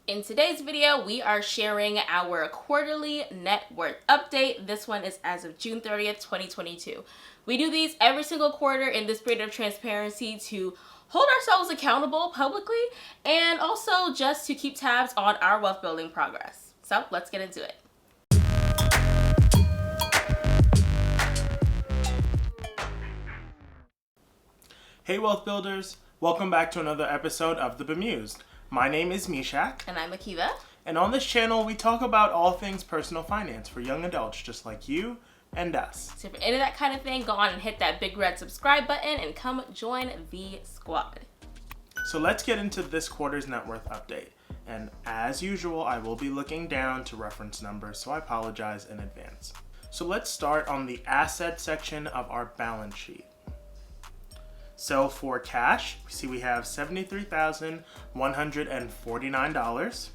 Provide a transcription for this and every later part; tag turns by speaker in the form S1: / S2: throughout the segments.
S1: In today's video, we are sharing our quarterly net worth update. This one is as of June 30th, 2022. We do these every single quarter in the spirit of transparency to hold ourselves accountable publicly and also just to keep tabs on our wealth building progress. So let's get into it.
S2: Hey wealth builders, welcome back to another episode of the Bemused. My name is Mishak.
S1: And I'm Akiva.
S2: And on this channel, we talk about all things personal finance for young adults just like you and us.
S1: So if you're into that kind of thing, go on and hit that big red subscribe button and come join the squad.
S2: So let's get into this quarter's net worth update. And as usual, I will be looking down to reference numbers, so I apologize in advance. So let's start on the asset section of our balance sheet. So for cash, we see we have $73,149.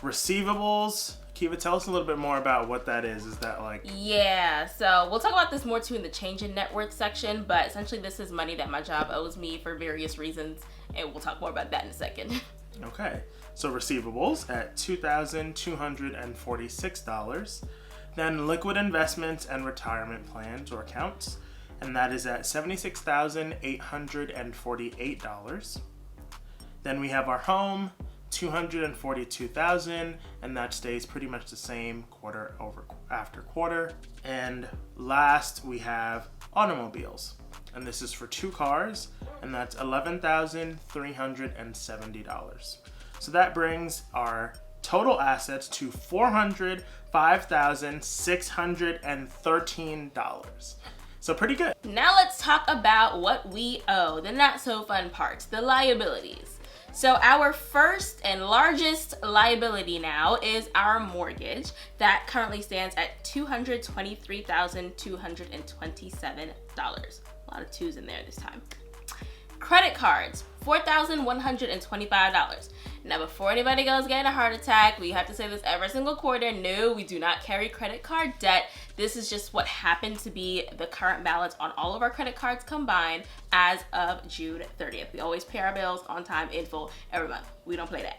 S2: Receivables, Kiva, tell us a little bit more about what that is. Is that like...
S1: Yeah, so we'll talk about this more too in the change in net worth section, but essentially this is money that my job owes me for various reasons, and we'll talk more about that in a second.
S2: Okay, so receivables at $2,246. Then liquid investments and retirement plans or accounts, and that is at $76,848. Then we have our home, $242,000, and that stays pretty much the same quarter after quarter. And last we have automobiles, and this is for 2 cars, and that's $11,370. So that brings our total assets to $405,613. So pretty good.
S1: Now let's talk about what we owe, the not so fun parts, the liabilities. So our first and largest liability now is our mortgage that currently stands at $223,227. A lot of twos in there this time. Credit cards, $4,125. Now, before anybody goes getting a heart attack, we have to say this every single quarter. No, we do not carry credit card debt. This is just what happened to be the current balance on all of our credit cards combined as of June 30th. We always pay our bills on time, in full, every month. We don't play that.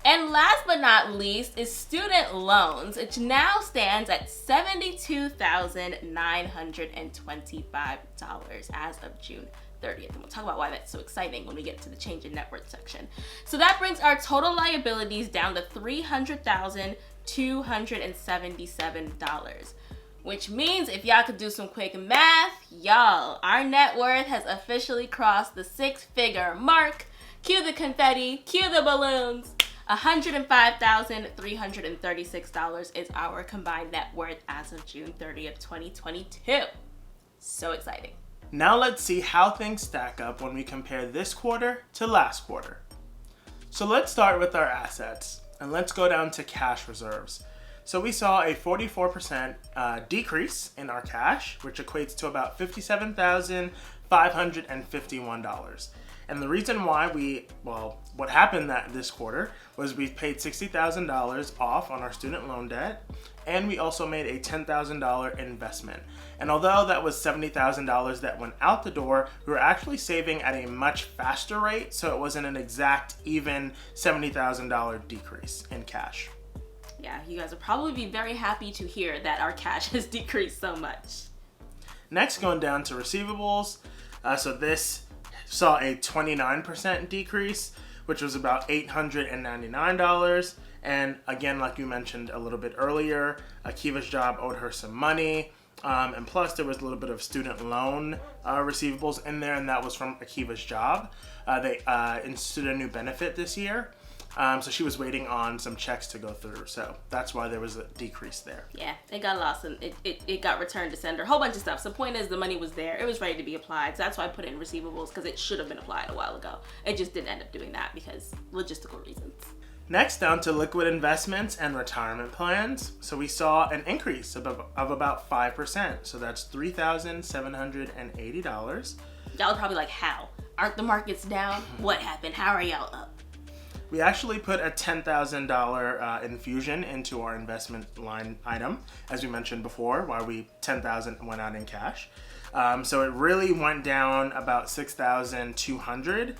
S1: And last but not least is student loans, which now stands at $72,925 as of June 30th. And we'll talk about why that's so exciting when we get to the change in net worth section. So that brings our total liabilities down to $300,277, which means if y'all could do some quick math, y'all, our net worth has officially crossed the 6-figure mark. Cue the confetti, cue the balloons. $105,336 is our combined net worth as of June 30th, 2022. So exciting.
S2: Now let's see how things stack up when we compare this quarter to last quarter. So let's start with our assets, and let's go down to cash reserves. So we saw a 44% decrease in our cash, which equates to about $57,551. And the reason why what happened this quarter was we paid $60,000 off on our student loan debt, and we also made a $10,000 investment. And although that was $70,000 that went out the door, we were actually saving at a much faster rate, so it wasn't an exact even $70,000 decrease in cash.
S1: Yeah, you guys will probably be very happy to hear that our cash has decreased so much.
S2: Next, going down to receivables. So this saw a 29% decrease, which was about $899. And again, like you mentioned a little bit earlier, Akiva's job owed her some money. And plus there was a little bit of student loan receivables in there, and that was from Akiva's job. They instituted a new benefit this year. So she was waiting on some checks to go through. So that's why there was a decrease there.
S1: Yeah, it got lost and it got returned to sender. A whole bunch of stuff. So the point is the money was there. It was ready to be applied. So that's why I put it in receivables, because it should have been applied a while ago. It just didn't end up doing that because logistical reasons.
S2: Next, down to liquid investments and retirement plans. So we saw an increase of about 5%. So that's $3,780.
S1: Y'all are probably like, how? Aren't the markets down? What happened? How are y'all up?
S2: We actually put a $10,000 infusion into our investment line item, as we mentioned before, while $10,000 went out in cash. So it really went down about $6,200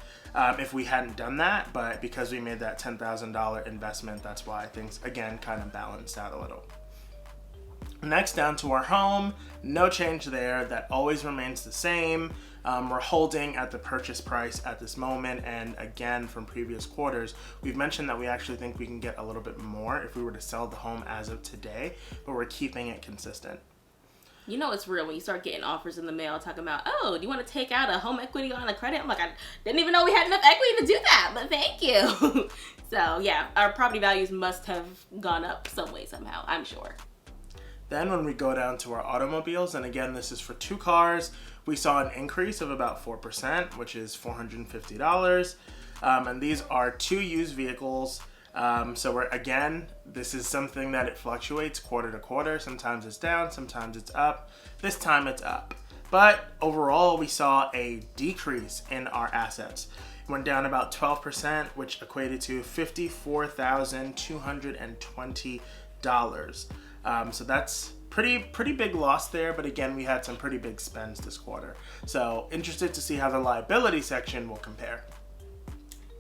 S2: if we hadn't done that, but because we made that $10,000 investment, that's why things again kind of balanced out a little. Next, down to our home, no change there. That always remains the same. We're holding at the purchase price at this moment, and again, from previous quarters, we've mentioned that we actually think we can get a little bit more if we were to sell the home as of today, but we're keeping it consistent.
S1: You know it's real when you start getting offers in the mail talking about, oh, do you want to take out a home equity on a credit? I'm like, I didn't even know we had enough equity to do that, but thank you. So yeah, our property values must have gone up some way somehow, I'm sure.
S2: Then when we go down to our automobiles, and again, this is for 2 cars, we saw an increase of about 4%, which is $450. And these are 2 used vehicles. So we're, again, this is something that it fluctuates quarter to quarter. Sometimes it's down, sometimes it's up. This time it's up. But overall, we saw a decrease in our assets. It went down about 12%, which equated to $54,220. So that's pretty big loss there, but again, we had some pretty big spends this quarter. So interested to see how the liability section will compare.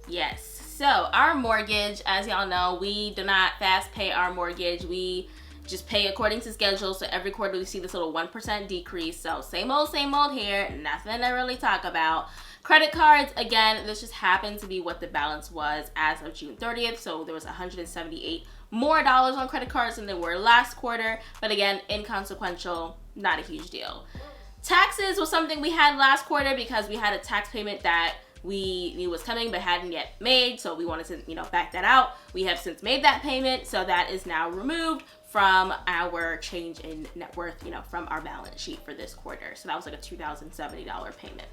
S1: Yes, so our mortgage, as y'all know, we do not fast pay our mortgage. We just pay according to schedule. So every quarter we see this little 1% decrease. So same old here, nothing to really talk about. Credit cards, again, this just happened to be what the balance was as of June 30th. So there was $178 more on credit cards than there were last quarter. But again, inconsequential, not a huge deal. Taxes was something we had last quarter because we had a tax payment that we knew was coming but hadn't yet made. So we wanted to, back that out. We have since made that payment. So that is now removed from our change in net worth, from our balance sheet for this quarter. So that was like a $2,070 payment.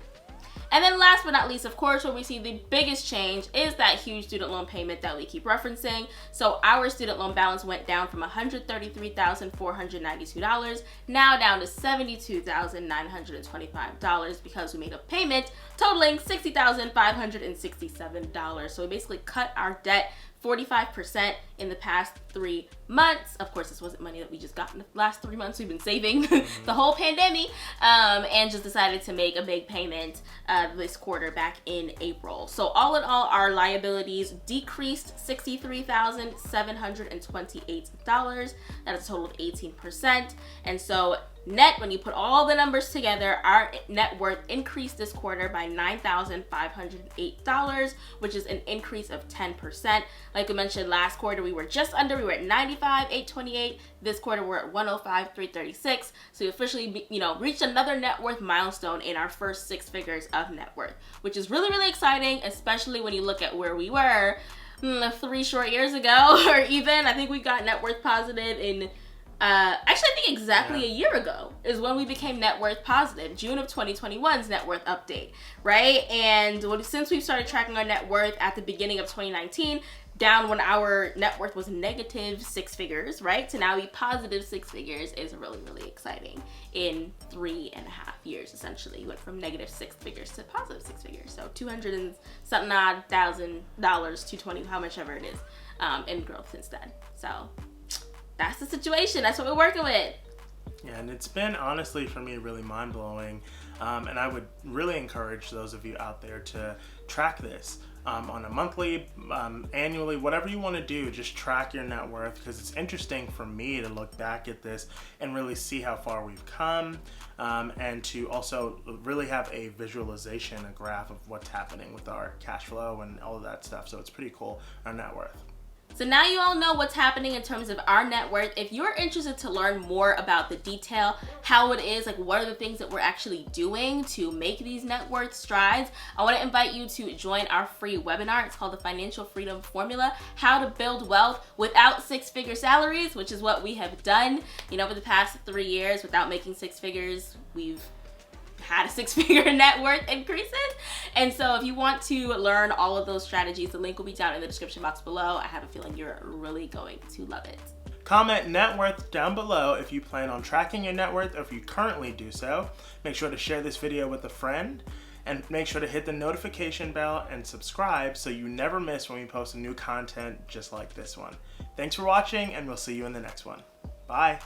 S1: And then last but not least, of course, where we see the biggest change is that huge student loan payment that we keep referencing. So our student loan balance went down from $133,492, now down to $72,925 because we made a payment totaling $60,567. So we basically cut our debt 45% in the past 3 months. Of course, this wasn't money that we just got in the last 3 months. We've been saving the whole pandemic, and just decided to make a big payment this quarter back in April. So all in all, our liabilities decreased $63,728. That is a total of 18%. And so net, when you put all the numbers together, our net worth increased this quarter by $9,508, which is an increase of 10%. Like we mentioned last quarter, we were at $95,828. This quarter, we're at $105,336. So we officially, reached another net worth milestone in our first 6 figures of net worth, which is really, really exciting, especially when you look at where we were 3 short years ago, or even, I think we got net worth positive in actually, I think exactly a year ago is when we became net worth positive, June of 2021's net worth update, right? And since we've started tracking our net worth at the beginning of 2019, down when our net worth was negative 6 figures, right? To now be positive 6 figures is really, really exciting. In 3.5 years, essentially, we went from negative 6 figures to positive 6 figures. So $200 and something odd thousand, $220, how much ever it is, in growth since then. So that's the situation. That's what we're working with.
S2: Yeah, and it's been, honestly, for me, really mind-blowing. And I would really encourage those of you out there to track this on a monthly, annually, whatever you want to do. Just track your net worth, because it's interesting for me to look back at this and really see how far we've come, and to also really have a visualization, a graph of what's happening with our cash flow and all of that stuff. So it's pretty cool, our net worth.
S1: So now you all know what's happening in terms of our net worth. If you're interested to learn more about the detail, how it is, like what are the things that we're actually doing to make these net worth strides, I want to invite you to join our free webinar. It's called the Financial Freedom Formula, How to Build Wealth Without 6-Figure Salaries, which is what we have done, over the past 3 years. Without making 6 figures, we've had a 6-figure net worth increases. And so if you want to learn all of those strategies, the link will be down in the description box below. I have a feeling you're really going to love it.
S2: Comment net worth down below if you plan on tracking your net worth or if you currently do so. Make sure to share this video with a friend, and make sure to hit the notification bell and subscribe so you never miss when we post new content just like this one. Thanks for watching, and we'll see you in the next one. Bye.